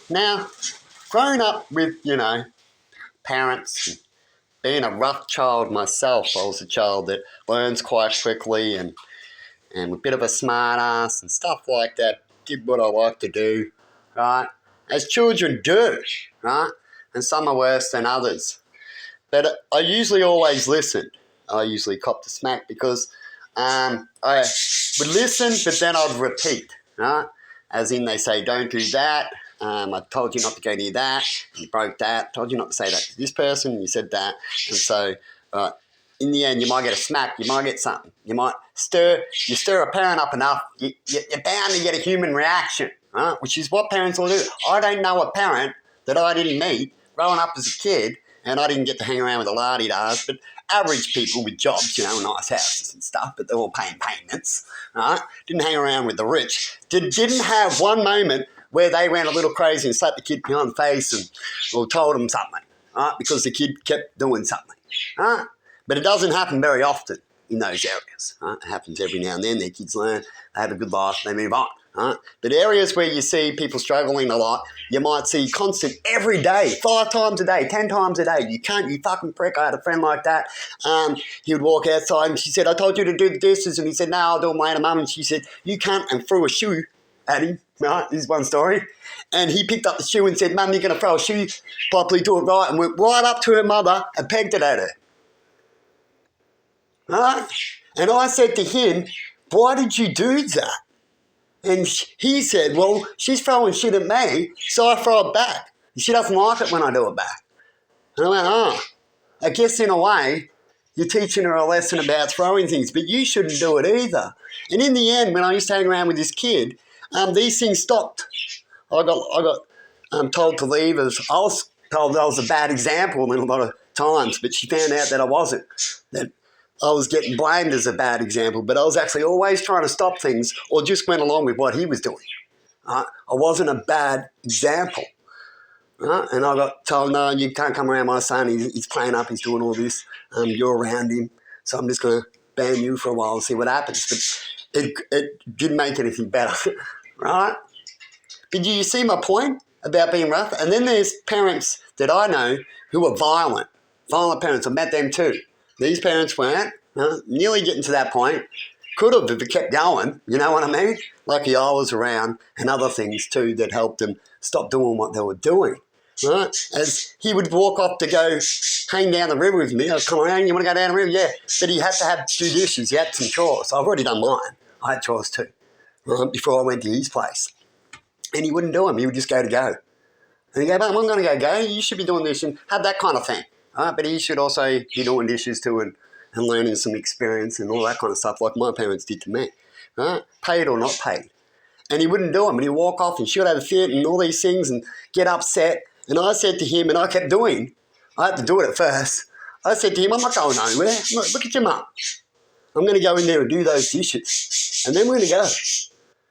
Now, growing up with, parents, and being a rough child myself, I was a child that learns quite quickly and a bit of a smart ass and stuff like that. Did what I like to do, right? As children do, right? And some are worse than others. But I usually always listened. I usually copped the smack because I would listen, but then I'd repeat, right? As in, they say, don't do that. I told you not to go near that. You broke that. Told you not to say that to this person. You said that. And so, in the end, you might get a smack. You might get something. You might stir a parent up enough, you're bound to get a human reaction, right? Which is what parents will do. I don't know a parent that I didn't meet growing up as a kid, and I didn't get to hang around with the la-di-das, but average people with jobs, nice houses and stuff, but they're all paying payments, right? Didn't hang around with the rich. Didn't have one moment where they went a little crazy and slapped the kid behind the face or told him something, right? Because the kid kept doing something, right? But it doesn't happen very often in those areas, right? It happens every now and then. Their kids learn, they have a good life, they move on, right? But areas where you see people struggling a lot, you might see constant every day, 5 times a day, 10 times a day. You fucking prick. I had a friend like that. He would walk outside and she said, I told you to do the dishes. And he said, no, I'll do them later, Mum. And she said, you can't, and threw a shoe at him, right? This is one story. And he picked up the shoe and said, Mum, you're going to throw a shoe, properly do it right. And went right up to her mother and pegged it at her. Right? And I said to him, why did you do that? And he said, well, she's throwing shit at me, so I throw it back. She doesn't like it when I do it back. And I went, I guess in a way, you're teaching her a lesson about throwing things, but you shouldn't do it either. And in the end, when I used to hang around with this kid, these things stopped. I got told to leave as I was told I was a bad example in a lot of times, but she found out that I wasn't. That I was getting blamed as a bad example, but I was actually always trying to stop things or just went along with what he was doing. I wasn't a bad example. And I got told, no, you can't come around my son. He's playing up. He's doing all this. You're around him. So I'm just going to ban you for a while and see what happens. But it didn't make anything better, right? But do you see my point about being rough? And then there's parents that I know who are violent parents. I met them too. These parents weren't, nearly getting to that point. Could have if it kept going, you know what I mean? Lucky I was around and other things too that helped them stop doing what they were doing, right? As he would walk off to go hang down the river with me, I'd come around, you want to go down the river? Yeah. But he had to do dishes, he had some chores. I've already done mine. I had chores too, before I went to his place. And he wouldn't do them, he would just go to go. And he'd go, Mum, I'm going to go, you should be doing this, and have that kind of thing. But he should also be doing dishes too and learning some experience and all that kind of stuff like my parents did to me, right? Paid or not paid. And he wouldn't do them. And he'd walk off and shoot have a fit and all these things and get upset. And I said to him, and I kept doing, I had to do it at first. I said to him, I'm not going nowhere. Look at your mum. I'm going to go in there and do those dishes. And then we're going to go.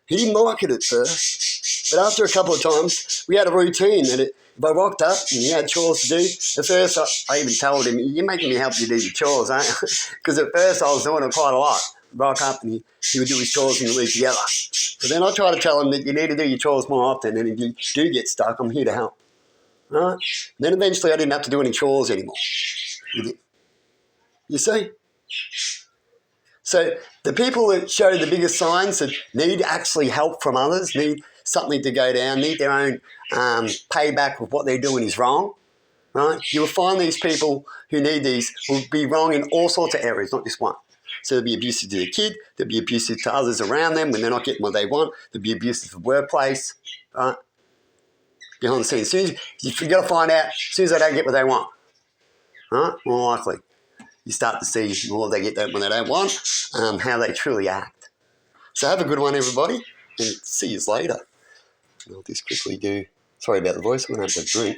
He didn't like it at first. But after a couple of times, we had a routine that if I rocked up and he had chores to do, at first I even told him, you're making me help you do your chores, aren't you? Because at first I was doing it quite a lot. Rock up and he would do his chores and we'd leave together. But then I try to tell him that you need to do your chores more often, and if you do get stuck, I'm here to help. Right? And then eventually I didn't have to do any chores anymore. You see? So the people that show the biggest signs that need actually help from others, need something to go down, need their own payback of what they're doing is wrong, right? You will find these people who need these will be wrong in all sorts of areas, not just one. So they'll be abusive to the kid, they'll be abusive to others around them when they're not getting what they want, they'll be abusive to the workplace, right? Behind the scenes. You've got to find out as soon as they don't get what they want, right? More likely. You start to see more they get that when they don't want, how they truly act. So have a good one, everybody, and see you later. I'll just quickly do, sorry about the voice, I'm going to have to drink.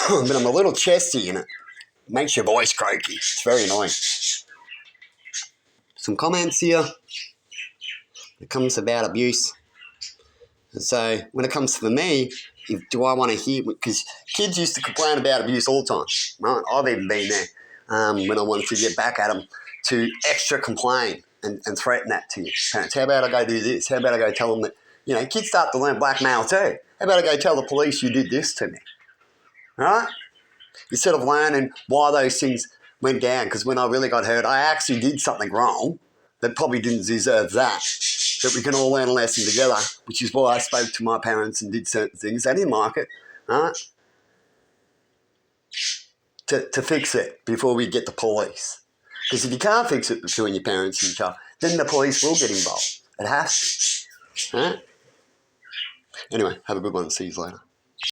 But I'm a little chesty and it makes your voice croaky. It's very annoying. Some comments here. It comes about abuse. And so when it comes to me, do I want to hear, because kids used to complain about abuse all the time, right? I've even been there. When I wanted to get back at them, to extra complain and threaten that to your parents. How about I go do this? How about I go tell them that Kids start to learn blackmail too. How about I go tell the police you did this to me? Right? Instead of learning why those things went down, because when I really got hurt, I actually did something wrong that probably didn't deserve that. That we can all learn a lesson together, which is why I spoke to my parents and did certain things. They didn't like it, right? To fix it before we get the police. Because if you can't fix it between your parents and your child, then the police will get involved. It has to. Right? Anyway, have a good one. See you later.